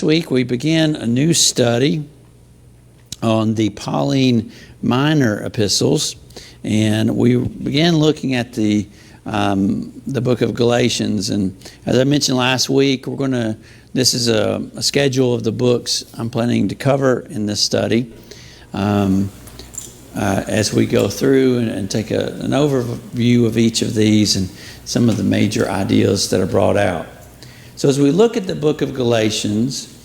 Last week we began a new study on the Pauline minor epistles, and we began looking at the book of Galatians. And as I mentioned last week, this is a schedule of the books I'm planning to cover in this study as we go through and take an overview of each of these and some of the major ideas that are brought out. So as we look at the book of Galatians,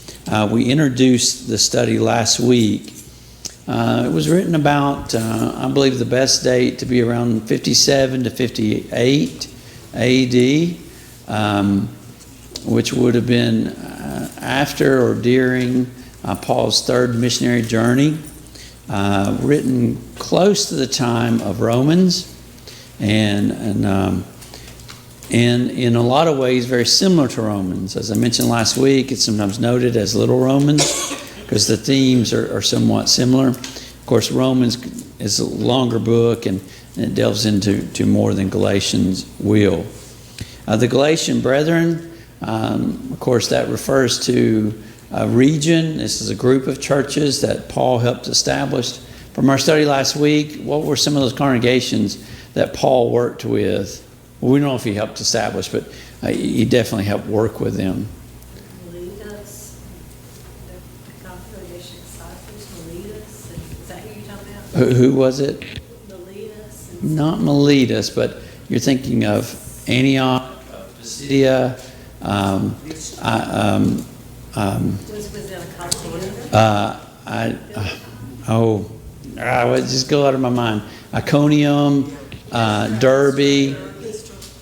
we introduced the study last week. It was written about, I believe the best date to be around 57 to 58 A.D., which would have been after or during Paul's third missionary journey, written close to the time of Romans, and in a lot of ways very similar to Romans. As I mentioned last week, it's sometimes noted as Little Romans because the themes are somewhat similar. Of course, Romans is a longer book and it delves into more than Galatians will. The Galatian brethren, of course, that refers to a region. This is a group of churches that Paul helped establish. From our study last week, what were some of those congregations that Paul worked with? Well, we don't know if he helped establish, but he definitely helped work with them. Miletus, the congregation of disciples, Miletus, is that who you're talking about? Who was it? Miletus. Not Miletus, but you're thinking of Antioch, Pisidia. Was it a it just go out of my mind. Iconium, Derbe.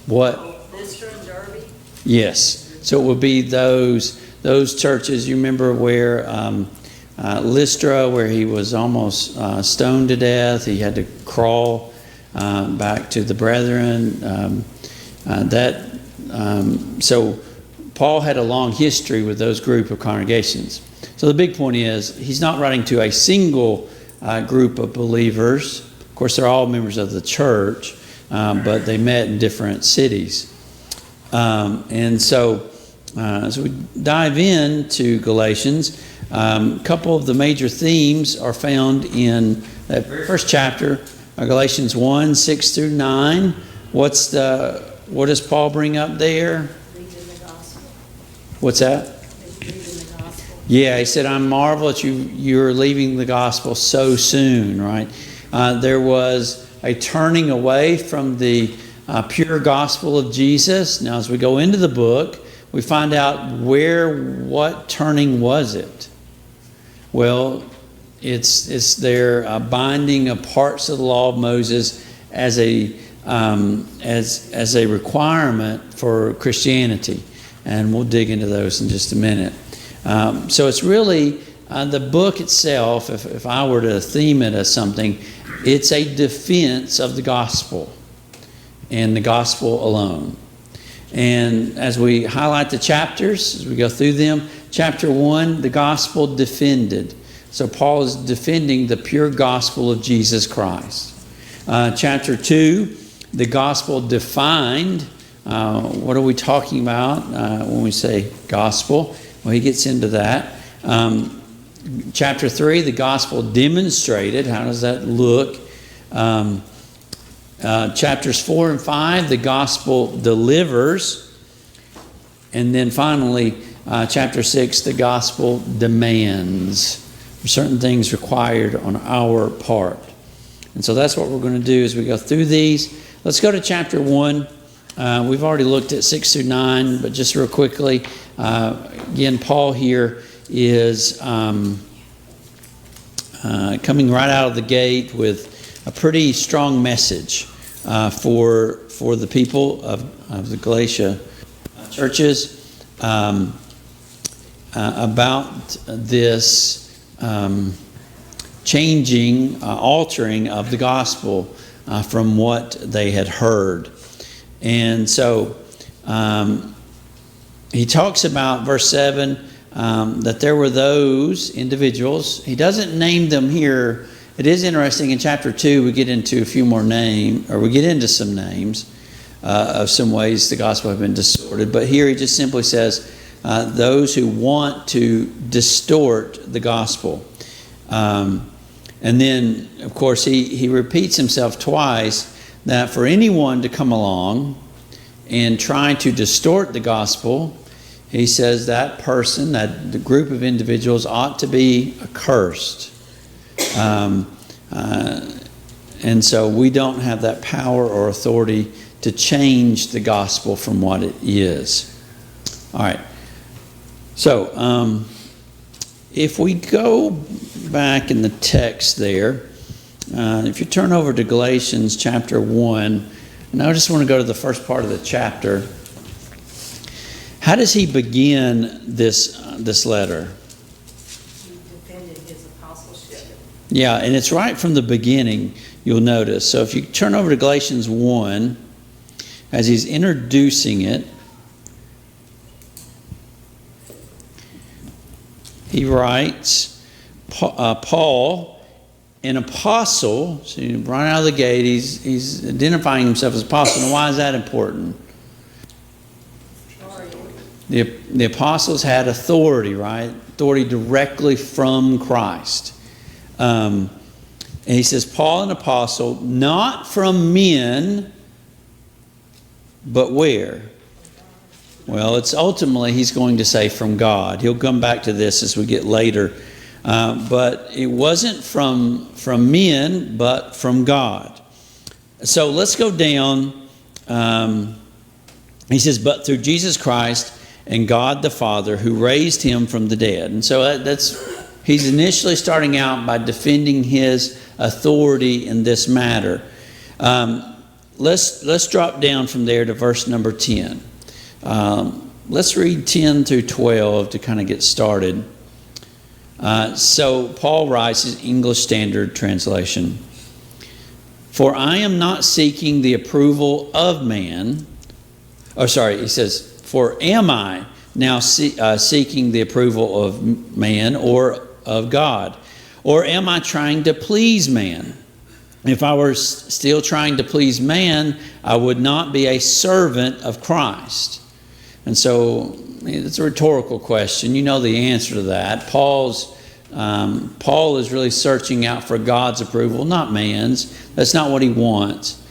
What? Lystra and Derbe? Yes. So it would be those churches. You remember where Lystra, where he was almost stoned to death. He had to crawl back to the brethren. So Paul had a long history with those group of congregations. So the big point is he's not writing to a single group of believers. Of course, they're all members of the church. But they met in different cities. And so as we dive into Galatians, a couple of the major themes are found in that very first chapter, Galatians 1, 6 through 9. What does Paul bring up there? Leaving the gospel. What's that? Leaving the gospel. Yeah, he said, I marvel at you're leaving the gospel so soon, right? There was a turning away from the pure gospel of Jesus. Now, as we go into the book, we find out what turning was it? Well, it's their binding of parts of the law of Moses as a requirement for Christianity, and we'll dig into those in just a minute. So it's really the book itself. If I were to theme it as something, it's a defense of the gospel and the gospel alone. And as we highlight the chapters, as we go through them, chapter 1, the gospel defended. So Paul is defending the pure gospel of Jesus Christ. Chapter 2, the gospel defined. What are we talking about when we say gospel? Well, he gets into that. Chapter 3, the gospel demonstrated. How does that look? Chapters 4 and 5, the gospel delivers. And then finally, chapter 6, the gospel demands. Certain things required on our part. And so that's what we're going to do as we go through these. Let's go to chapter 1. We've already looked at 6 through 9, but just real quickly, again, Paul here is coming right out of the gate with a pretty strong message for the people of the Galatia churches about this altering of the gospel from what they had heard. And so he talks about verse 7, that there were those individuals. He doesn't name them here. It is interesting, in chapter 2 we get into some names of some ways the gospel have been distorted. But here he just simply says those who want to distort the gospel. And then, of course, he repeats himself twice that for anyone to come along and try to distort the gospel, he says that person, that the group of individuals ought to be accursed. And so we don't have that power or authority to change the gospel from what it is. All right. So if we go back in the text there, if you turn over to Galatians chapter 1, and I just want to go to the first part of the chapter. How does he begin this letter? He defended his apostleship. Yeah, and it's right from the beginning, you'll notice. So if you turn over to Galatians 1, as he's introducing it, he writes, Paul, an apostle, so right out of the gate, he's identifying himself as apostle. And why is that important? The apostles had authority, right? Authority directly from Christ. And he says, Paul, an apostle, not from men, but where? Well, it's ultimately, he's going to say from God. He'll come back to this as we get later. But it wasn't from men, but from God. So let's go down. He says, but through Jesus Christ and God the Father who raised him from the dead. And so he's initially starting out by defending his authority in this matter. Let's drop down from there to verse number 10. Let's read 10 through 12 to kind of get started. So Paul writes in English Standard Translation, for I am not seeking the approval of man. He says, for am I now seeking the approval of man or of God? Or am I trying to please man? If I were still trying to please man, I would not be a servant of Christ. And so it's a rhetorical question. You know the answer to that. Paul is really searching out for God's approval, not man's. That's not what he wants.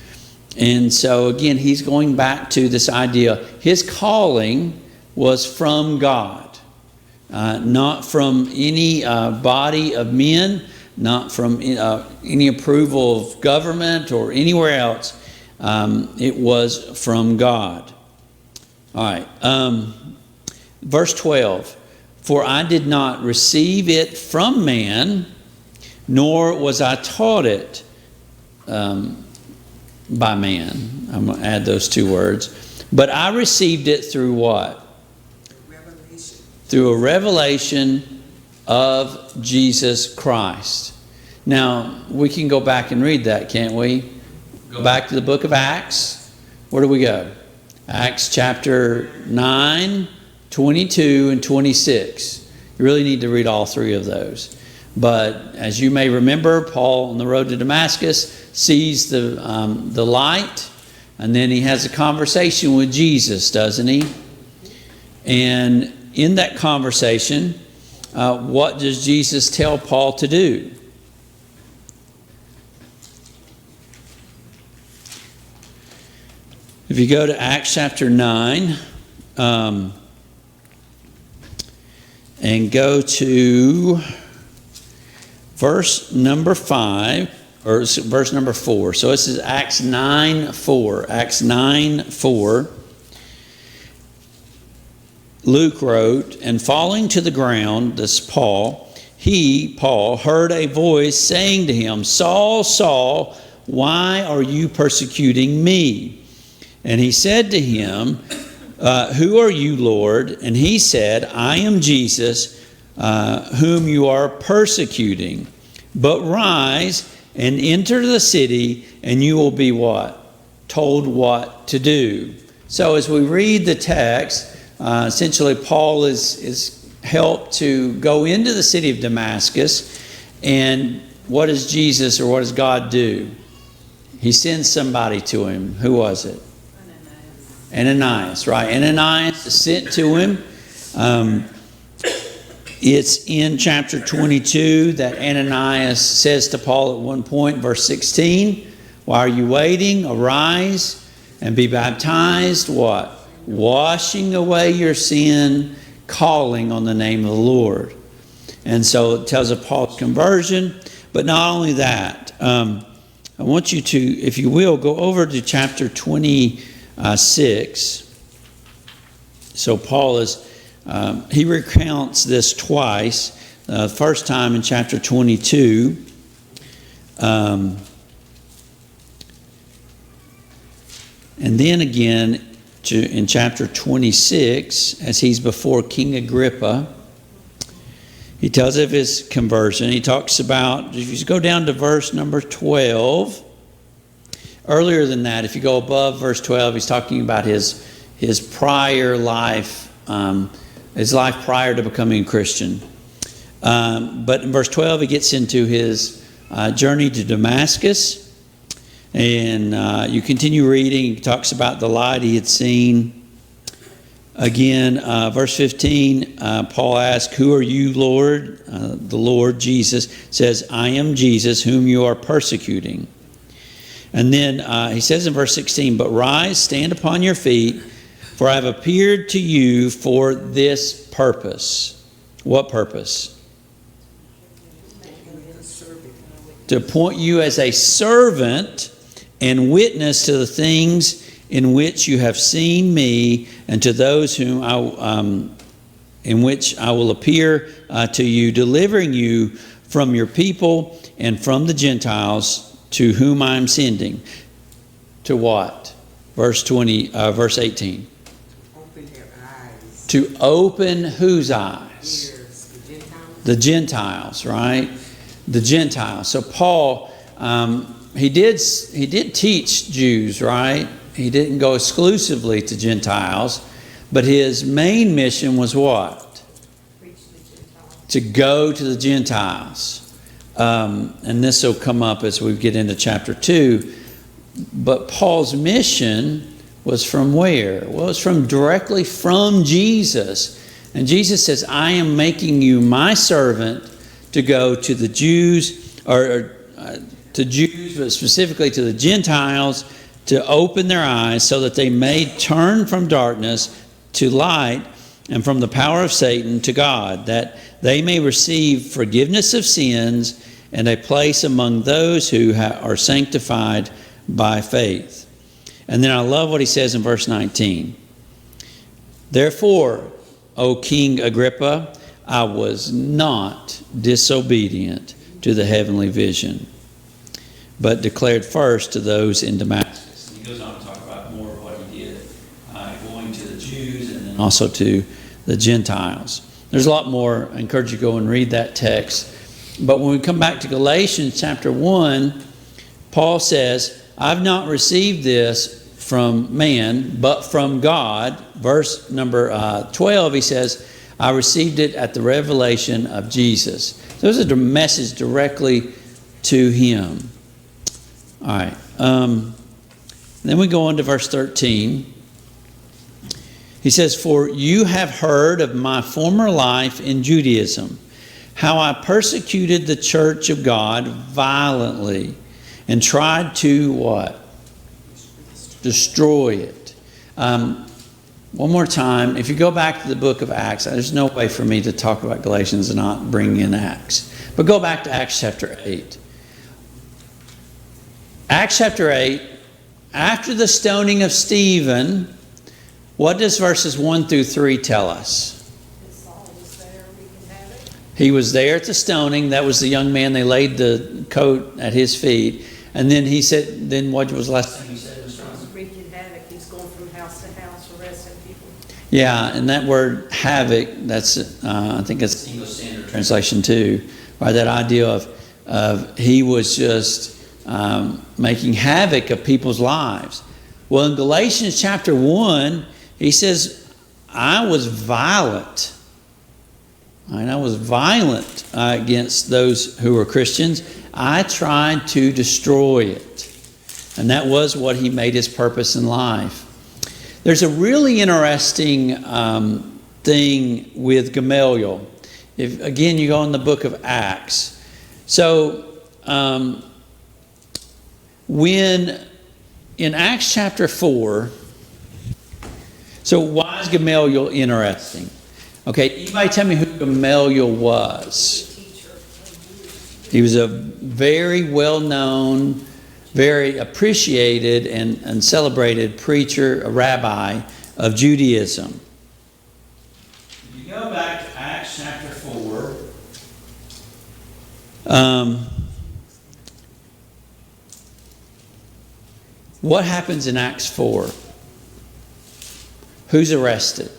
And so again, he's going back to this idea. His calling was from God, not from any body of men, not from any approval of government or anywhere else. It was from God. All right. Verse 12. For I did not receive it from man, nor was I taught it by man. I'm going to add those two words. But I received it through what? Revelation. Through a revelation of Jesus Christ. Now, we can go back and read that, can't we? Go back to the book of Acts. Where do we go? Acts chapter 9, 22, and 26. You really need to read all three of those. But as you may remember, Paul on the road to Damascus sees the light, and then he has a conversation with Jesus, doesn't he? And in that conversation, what does Jesus tell Paul to do? If you go to Acts chapter 9, and go to verse number 5, or verse number 4. So this is Acts 9:4. Acts 9:4. Luke wrote, and falling to the ground, this Paul, Paul, heard a voice saying to him, Saul, Saul, why are you persecuting me? And he said to him, who are you, Lord? And he said, I am Jesus, whom you are persecuting. But rise and enter the city, and you will be what? Told what to do. So as we read the text, essentially Paul is helped to go into the city of Damascus. And what does Jesus or what does God do? He sends somebody to him. Who was it? Ananias, right? Ananias is sent to him. It's in chapter 22 that Ananias says to Paul at one point, verse 16, "Why are you waiting? Arise and be baptized." What? Washing away your sin, calling on the name of the Lord. And so it tells of Paul's conversion. But not only that, I want you to, if you will, go over to chapter 26. So Paul is, he recounts this twice. First time in chapter 22. And then again in chapter 26, as he's before King Agrippa. He tells of his conversion. He talks about, if you go down to verse number 12, earlier than that, if you go above verse 12, he's talking about his prior life, his life prior to becoming a Christian. But in verse 12, he gets into his journey to Damascus. And you continue reading. He talks about the light he had seen. Again, verse 15, Paul asks, "Who are you, Lord?" The Lord, Jesus, says, "I am Jesus, whom you are persecuting." And then he says in verse 16, "But rise, stand upon your feet, for I have appeared to you for this purpose." What purpose? To appoint you as a servant and witness to the things in which you have seen me, and to those whom in which I will appear to you, delivering you from your people and from the Gentiles to whom I am sending. To what? Verse 18. Open their eyes. To open whose eyes? Ears. The Gentiles, right? The Gentiles. So Paul, he did teach Jews, right? He didn't go exclusively to Gentiles, but his main mission was what? Preach to the Gentiles. To go to the Gentiles. And this will come up as we get into chapter 2. But Paul's mission was from where? Well, it's directly from Jesus. And Jesus says, "I am making you my servant to go to the Jews, to Jews, but specifically to the Gentiles, to open their eyes so that they may turn from darkness to light and from the power of Satan to God, that they may receive forgiveness of sins and a place among those who are sanctified by faith." And then I love what he says in verse 19. "Therefore, O King Agrippa, I was not disobedient to the heavenly vision, but declared first to those in Damascus." He goes on to talk about more of what he did, going to the Jews and then also to the Gentiles. There's a lot more. I encourage you to go and read that text. But when we come back to Galatians chapter 1, Paul says, "I've not received this from man, but from God." Verse number 12, he says, "I received it at the revelation of Jesus." So this is a message directly to him. All right. Then we go on to verse 13. He says, "For you have heard of my former life in Judaism, how I persecuted the church of God violently and tried to" what? Destroy it. One more time, if you go back to the book of Acts, there's no way for me to talk about Galatians and not bring in Acts. But go back to Acts chapter 8. Acts chapter 8, after the stoning of Stephen, what does verses 1 through 3 tell us? Saul was there, we can have it. He was there at the stoning. That was the young man. They laid the coat at his feet. And then he said, then what was the last thing he said? Wreaking havoc, he's going from house to house, arresting people. Yeah, and that word havoc, that's I think it's English Standard Translation too, right? That idea of he was just making havoc of people's lives. Well, in Galatians chapter 1, he says, "I was violent." And I was violent against those who were Christians. I tried to destroy it. And that was what he made his purpose in life. There's a really interesting thing with Gamaliel. If again you go in the book of Acts. So when in Acts chapter 4, so why is Gamaliel interesting? Okay, anybody tell me who Gamaliel was? He was a very well-known, very appreciated and celebrated preacher, a rabbi of Judaism. If you go back to Acts chapter 4, what happens in Acts 4? Who's arrested?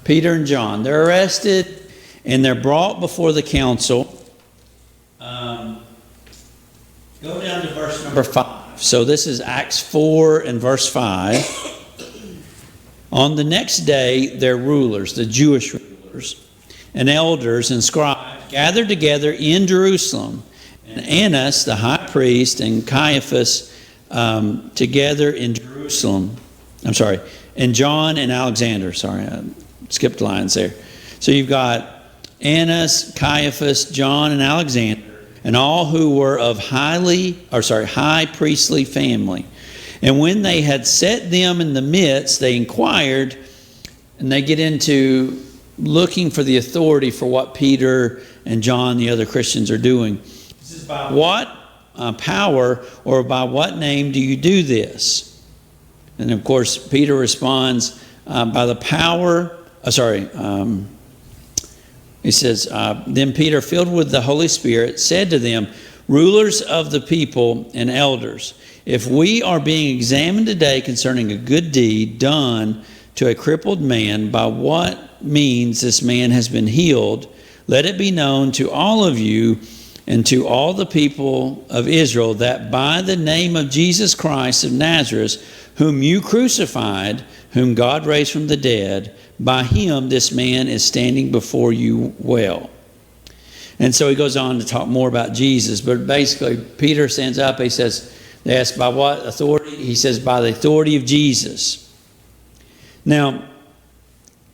Peter and John. They're arrested and they're brought before the council. Go down to verse number 5. So this is Acts 4 and verse 5. On the next day, their rulers, the Jewish rulers, and elders and scribes gathered together in Jerusalem. And Annas, the high priest, and Caiaphas together in Jerusalem. And John and Alexander. Sorry, I skipped lines there. So you've got Annas, Caiaphas, John, and Alexander, and all who were of high priestly family. And when they had set them in the midst, they inquired, and they get into looking for the authority for what Peter and John, the other Christians, are doing. This is by what power or by what name do you do this? And of course, Peter responds, by the power, he says, then Peter, filled with the Holy Spirit, said to them, rulers of the people and elders, if we are being examined today concerning a good deed done to a crippled man, by what means this man has been healed, let it be known to all of you and to all the people of Israel that by the name of Jesus Christ of Nazareth, whom you crucified, whom God raised from the dead, by him this man is standing before you well. And so he goes on to talk more about Jesus, but basically Peter stands up, he says, they ask by what authority? He says by the authority of Jesus. Now,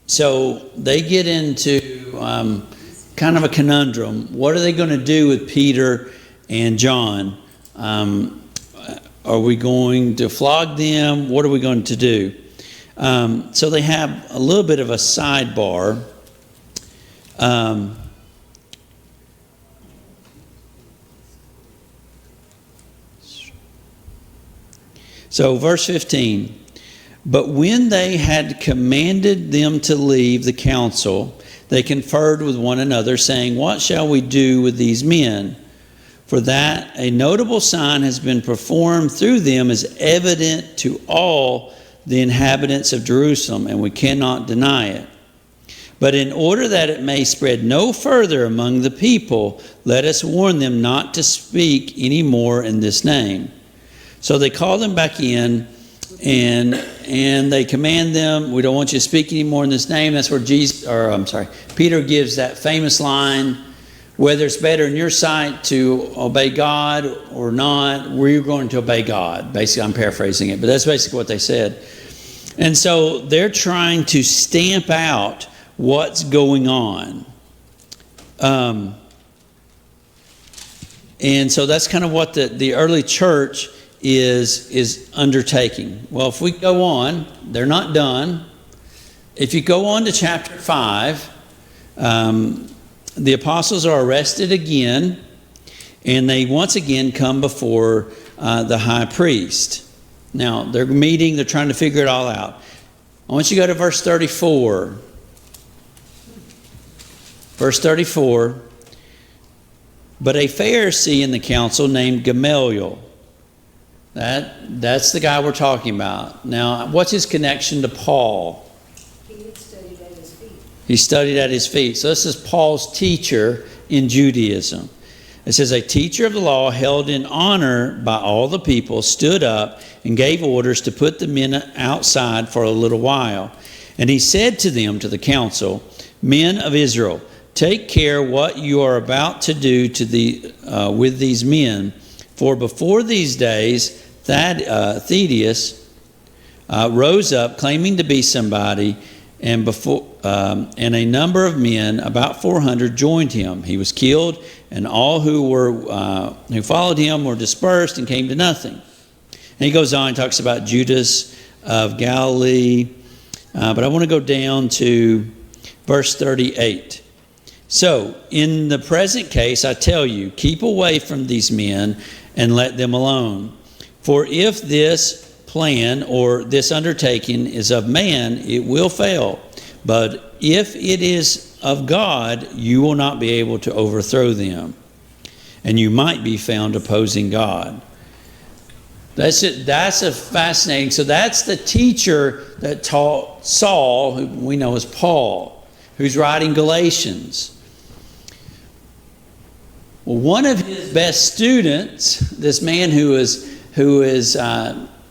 so they get into kind of a conundrum. What are they going to do with Peter and John? Are we going to flog them? What are we going to do? So they have a little bit of a sidebar. So verse 15. But when they had commanded them to leave the council, they conferred with one another, saying, what shall we do with these men? For that a notable sign has been performed through them is evident to all the inhabitants of Jerusalem, and we cannot deny it. But in order that it may spread no further among the people, let us warn them not to speak any more in this name. So they call them back in, and they command them, we don't want you to speak anymore in this name. That's where Peter gives that famous line, whether it's better in your sight to obey God or not, we're going to obey God. Basically, I'm paraphrasing it, but that's basically what they said. And so they're trying to stamp out what's going on. And so that's kind of what the early church is undertaking. Well, if we go on, they're not done. If you go on to chapter 5, the apostles are arrested again, and they once again come before the high priest. Now, they're meeting, they're trying to figure it all out. I want you to go to verse 34. Verse 34. But a Pharisee in the council named Gamaliel, that's the guy we're talking about. Now, what's his connection to Paul? He had studied at his feet. He studied at his feet. So this is Paul's teacher in Judaism. It says, a teacher of the law held in honor by all the people stood up and gave orders to put the men outside for a little while. And he said to them, to the council, men of Israel, take care what you are about to do with these men. For before these days, Thaddeus rose up, claiming to be somebody, and a number of men, about 400, joined him. He was killed, and all who followed him were dispersed and came to nothing. And he goes on and talks about Judas of Galilee, but I want to go down to verse 38. So, in the present case, I tell you, keep away from these men and let them alone. For if this plan or this undertaking is of man, it will fail. But if it is of God, you will not be able to overthrow them. And you might be found opposing God. That's it. That's a fascinating. So that's the teacher that taught Saul, who we know as Paul, who's writing Galatians. Well, one of his best students, this man who is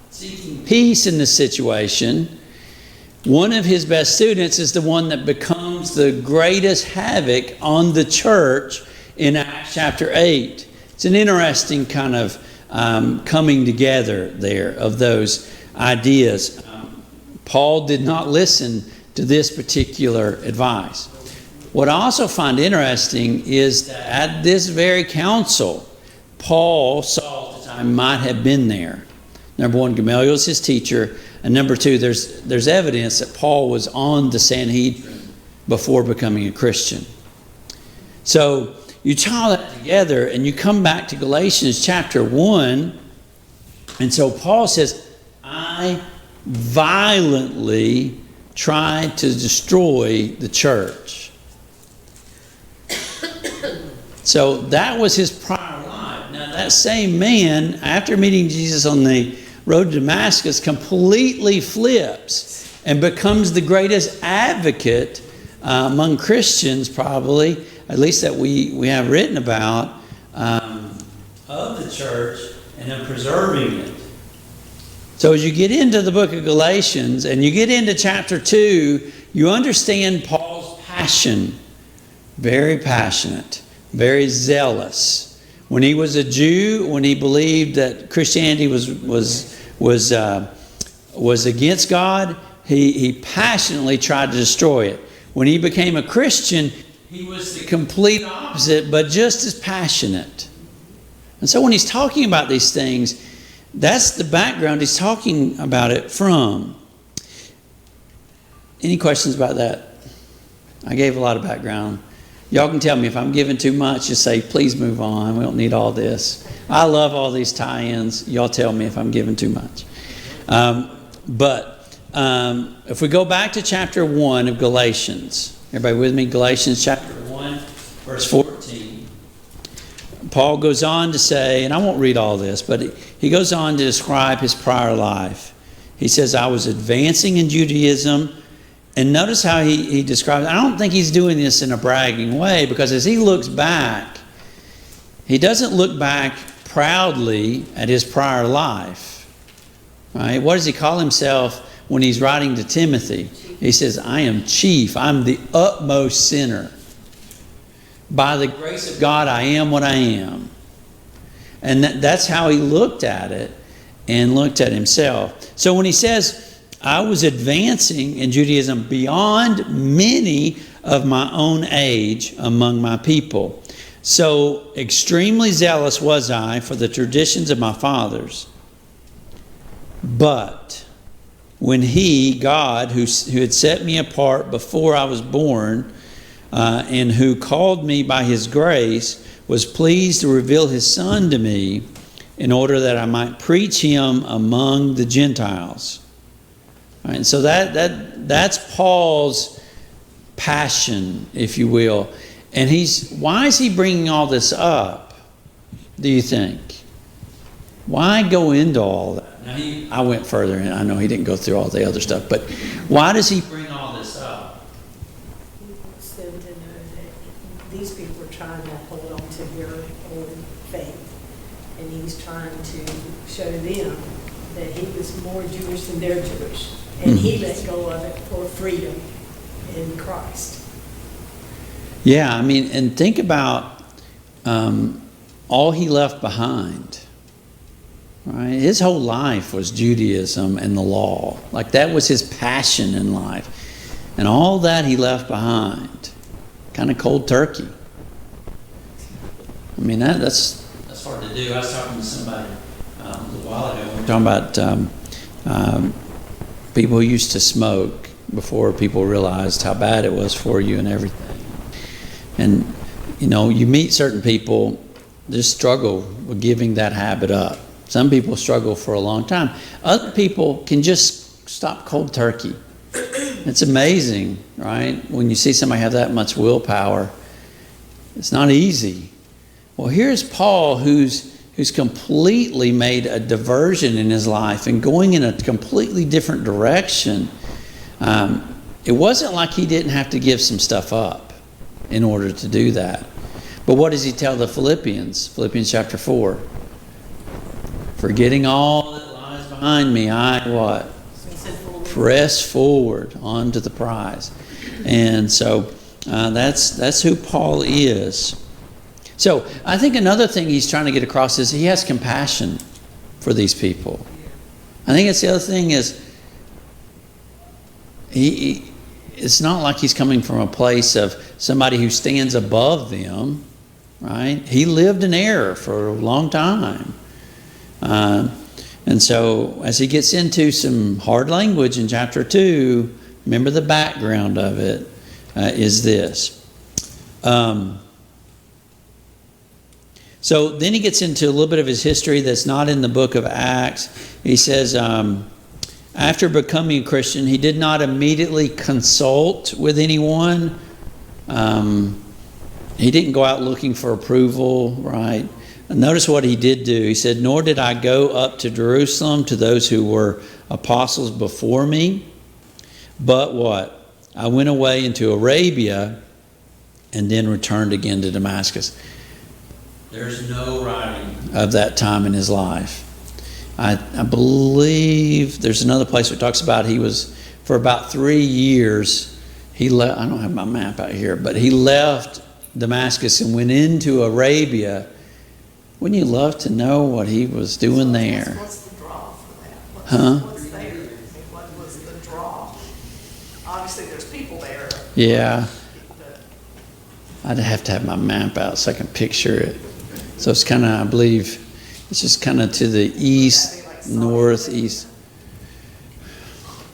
seeking peace in this situation, one of his best students is the one that becomes the greatest havoc on the church in Acts chapter 8. It's an interesting kind of coming together there of those ideas. Paul did not listen to this particular advice. What I also find interesting is that at this very council, Paul, Saul at the time, might have been there. Number one, Gamaliel is his teacher. And number two, there's evidence that Paul was on the Sanhedrin before becoming a Christian. So you tie that together and you come back to Galatians chapter 1. And so Paul says, I violently tried to destroy the church. So that was his prior life. Now that same man, after meeting Jesus on the road to Damascus, completely flips and becomes the greatest advocate among Christians, probably, at least that we have written about, of the church and of preserving it. So as you get into the book of Galatians and you get into chapter 2, you understand Paul's passion. Very passionate, very zealous. When he was a Jew, when he believed that Christianity was against God, he passionately tried to destroy it. When he became a Christian, he was the complete opposite, but just as passionate. And so when he's talking about these things, that's the background he's talking about it from. Any questions about that? I gave a lot of background. Y'all can tell me if I'm giving too much, just say, please move on. We don't need all this. I love all these tie-ins. Y'all tell me if I'm giving too much. But if we go back to chapter 1 of Galatians, everybody with me? Galatians chapter 1, verse 14. Paul goes on to say, and I won't read all this, but he goes on to describe his prior life. He says, I was advancing in Judaism. And notice how he describes it. I don't think he's doing this in a bragging way, because as he looks back, he doesn't look back proudly at his prior life. Right? What does he call himself when he's writing to Timothy? He says, I am chief. I'm the utmost sinner. By the grace of God, I am what I am. And that's how he looked at it and looked at himself. So when he says, I was advancing in Judaism beyond many of my own age among my people. So extremely zealous was I for the traditions of my fathers. But when he, God, who had set me apart before I was born, and who called me by his grace, was pleased to reveal his Son to me in order that I might preach him among the Gentiles. All right, so that's Paul's passion, if you will. And why is he bringing all this up, do you think? Why go into all that? Now I went further, and I know he didn't go through all the other stuff, but why does he bring all this up? He wants them to know that these people are trying to hold on to their own faith. And he's trying to show them that he was more Jewish than they're Jewish. And he let go of it for freedom in Christ. Yeah, I mean, and think about all he left behind. Right? His whole life was Judaism and the law. Like that was his passion in life. And all that he left behind. Kind of cold turkey. I mean, that's hard to do. I was talking to somebody a little while ago. We were talking about people who used to smoke before people realized how bad it was for you and everything. And, you meet certain people just struggle with giving that habit up. Some people struggle for a long time. Other people can just stop cold turkey. It's amazing, right? When you see somebody have that much willpower, it's not easy. Well, here's Paul who's completely made a diversion in his life and going in a completely different direction. It wasn't like he didn't have to give some stuff up in order to do that. But what does he tell the Philippians? Philippians chapter 4. Forgetting all that lies behind me, I what? Press forward onto the prize. And so that's who Paul is. So I think another thing he's trying to get across is he has compassion for these people. I think that's the other thing is it's not like he's coming from a place of somebody who stands above them, right? He lived in error for a long time. And so as he gets into some hard language in chapter 2, remember the background of it is this. So then he gets into a little bit of his history that's not in the book of Acts. He says, after becoming a Christian, he did not immediately consult with anyone. He didn't go out looking for approval, right? Notice what he did do. He said, nor did I go up to Jerusalem to those who were apostles before me. But what? I went away into Arabia and then returned again to Damascus. There's no writing of that time in his life. I believe there's another place where it talks about he was, for about 3 years, he left. I don't have my map out here, but he left Damascus and went into Arabia. Wouldn't you love to know what he was doing there? What's the draw for that? Huh? What's there? What was the draw? Obviously, there's people there. Yeah. I'd have to have my map out so I can picture it. So it's kind of, I believe, it's just kind of to the east, northeast.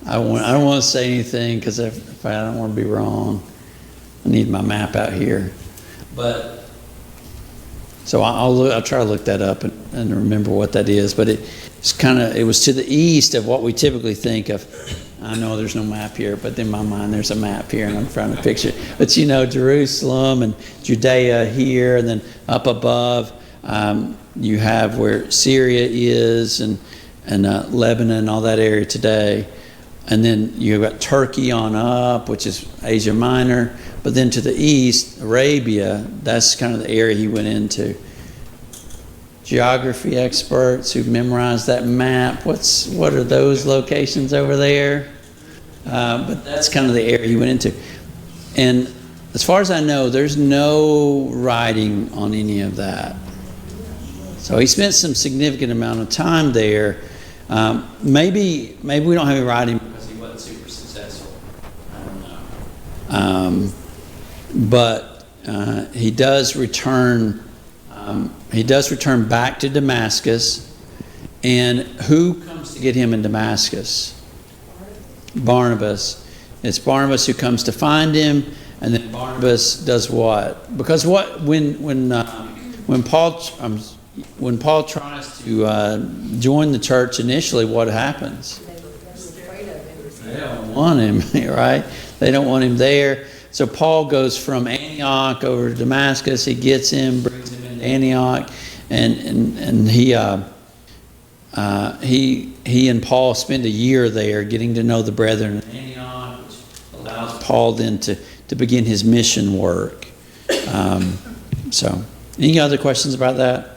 I don't want to say anything because if I don't want to be wrong. I need my map out here. But so I'll try to look that up and remember what that is. But it was to the east of what we typically think of. I know there's no map here, but in my mind there's a map here and I'm trying to picture it. But Jerusalem and Judea here, and then up above you have where Syria is and Lebanon, all that area today. And then you've got Turkey on up, which is Asia Minor. But then to the east, Arabia, that's kind of the area he went into. Geography experts who memorized that map, what are those locations over there? But that's kind of the area he went into. And as far as I know, there's no writing on any of that. So he spent some significant amount of time there. Maybe we don't have any writing because he wasn't super successful. I don't know. But he does return. He does return back to Damascus. And who comes to get him in Damascus? Barnabas. It's Barnabas who comes to find him, and then Barnabas does what? Because when Paul tries to join the church initially, what happens? They don't want him, right? They don't want him there. So Paul goes from Antioch over to Damascus. He gets him, brings him into Antioch, and he and Paul spend a year there getting to know the brethren in Antioch, which allows Paul then to begin his mission work. So, any other questions about that?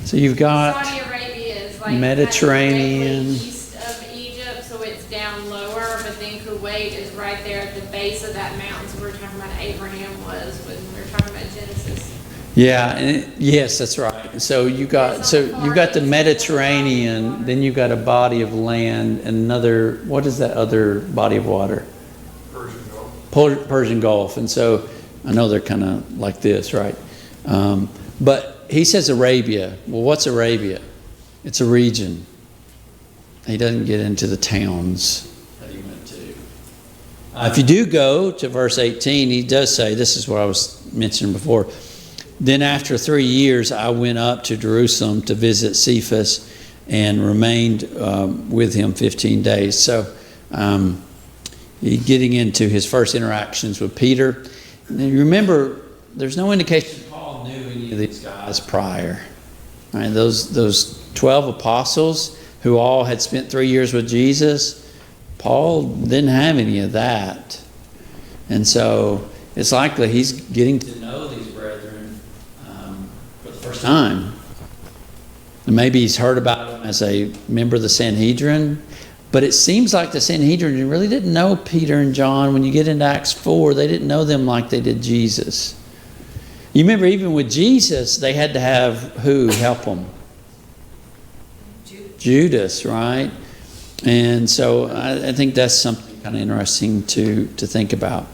So you've got Saudi Arabia is like Mediterranean, east of Egypt, so it's down lower, but then Kuwait is right there at the base of that mountain. So we were talking about Abraham was when we were talking about Genesis. Yeah, yes, that's right. So you got the Mediterranean, then you got a body of land, and another. What is that other body of water? Persian Gulf. Persian Gulf, and so I know they're kind of like this, right? But he says Arabia. Well, what's Arabia? It's a region. He doesn't get into the towns that he went to. If you do go to verse 18, he does say, this is what I was mentioning before. Then after 3 years, I went up to Jerusalem to visit Cephas and remained with him 15 days. So he's getting into his first interactions with Peter. And you remember, there's no indication Paul knew any of these guys prior. Right? Those 12 apostles who all had spent 3 years with Jesus, Paul didn't have any of that. And so it's likely he's getting to know these brethren for the first time. And maybe he's heard about them as a member of the Sanhedrin. But it seems like the Sanhedrin really didn't know Peter and John. When you get into Acts 4, they didn't know them like they did Jesus. You remember even with Jesus, they had to have who help them? Judas, right? And so I think that's something kind of interesting to think about.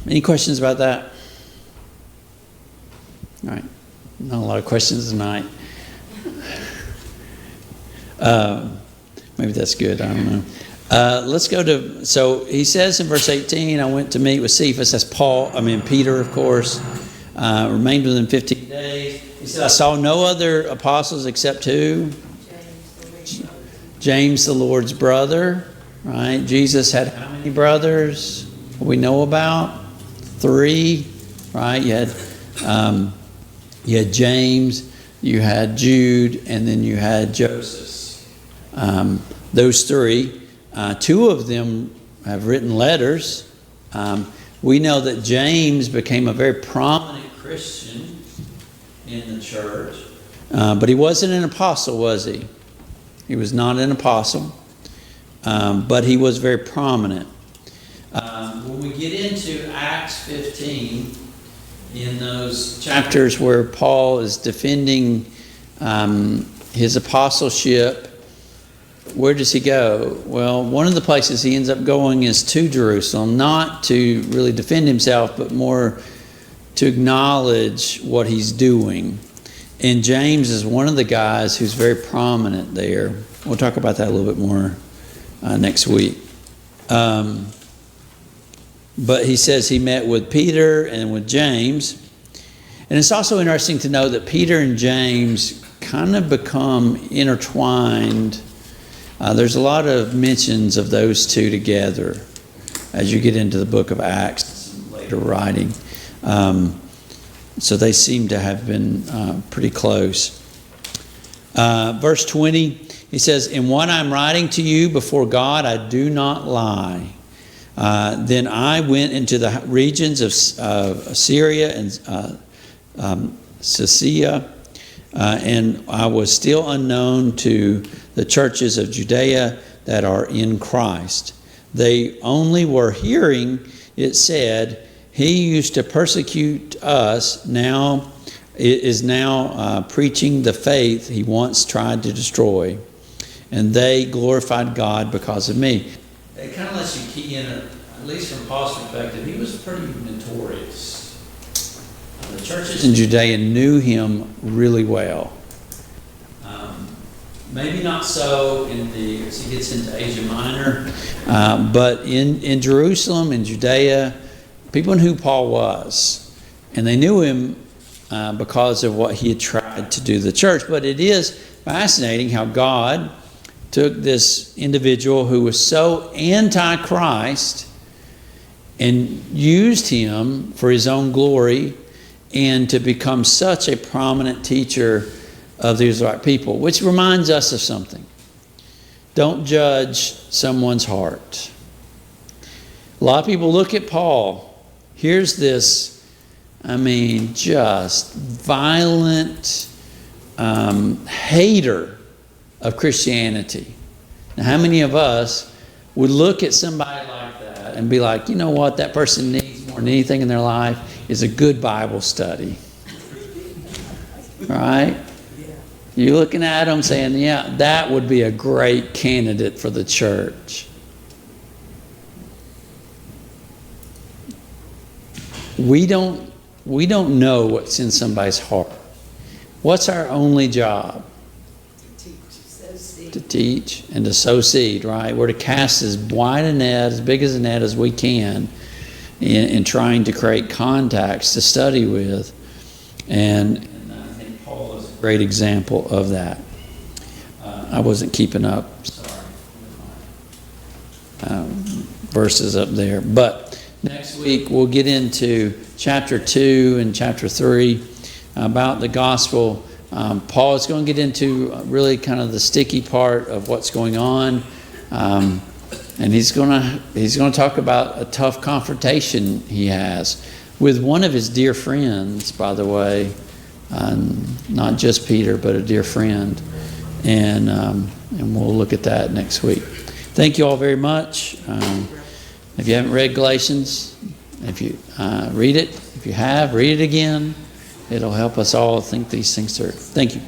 Any questions about that? All right. Not a lot of questions tonight. Maybe that's good. I don't know. Let's go to, so he says in verse 18, I went to meet with Cephas. That's Peter, of course. Remained with him 15 days. He said, I saw no other apostles except who? James, the Lord's brother. Right? Jesus had how many brothers we know about? 3. Right? You had James, you had Jude, and then you had Joseph. Those 3. 2 of them have written letters. We know that James became a very prominent Christian in the church. But he wasn't an apostle, was he? He was not an apostle. But he was very prominent. When we get into Acts 15, in those chapters where Paul is defending his apostleship, where does he go? Well, one of the places he ends up going is to Jerusalem, not to really defend himself, but more to acknowledge what he's doing. And James is one of the guys who's very prominent there. We'll talk about that a little bit more next week. But he says he met with Peter and with James. And it's also interesting to know that Peter and James kind of become intertwined. There's a lot of mentions of those two together as you get into the book of Acts, later writing. So they seem to have been pretty close. Verse 20, he says, in what I'm writing to you before God, I do not lie. Then I went into the regions of Syria and Cilicia, and I was still unknown to the churches of Judea that are in Christ. They only were hearing it said, he used to persecute us, now is preaching the faith he once tried to destroy. And they glorified God because of me. It kind of lets you key in, at least from Paul's perspective, he was pretty notorious. The churches in Judea knew him really well. Maybe not so as he gets into Asia Minor, but in Jerusalem, in Judea, people knew who Paul was. And they knew him because of what he had tried to do to the church. But it is fascinating how God took this individual who was so anti-Christ and used him for his own glory and to become such a prominent teacher of the Israelite people, which reminds us of something. Don't judge someone's heart. A lot of people look at Paul. Here's this, just violent hater of Christianity. Now, how many of us would look at somebody like that and be like, you know what, that person needs more than anything in their life is a good Bible study. Right? You're looking at them saying, yeah, that would be a great candidate for the church. We don't know what's in somebody's heart. What's our only job? To teach and to sow seed, right? We're to cast as wide a net, as big as a net as we can in trying to create contacts to study with. And I think Paul is a great example of that. I wasn't keeping up, sorry. Verses up there. But next week we'll get into chapter 2 and chapter 3 about the gospel. Paul is going to get into really kind of the sticky part of what's going on, and he's going to talk about a tough confrontation he has with one of his dear friends, by the way, not just Peter, but a dear friend, and we'll look at that next week. Thank you all very much. If you haven't read Galatians, if you read it, if you have, read it again. It'll help us all think these things through. Thank you.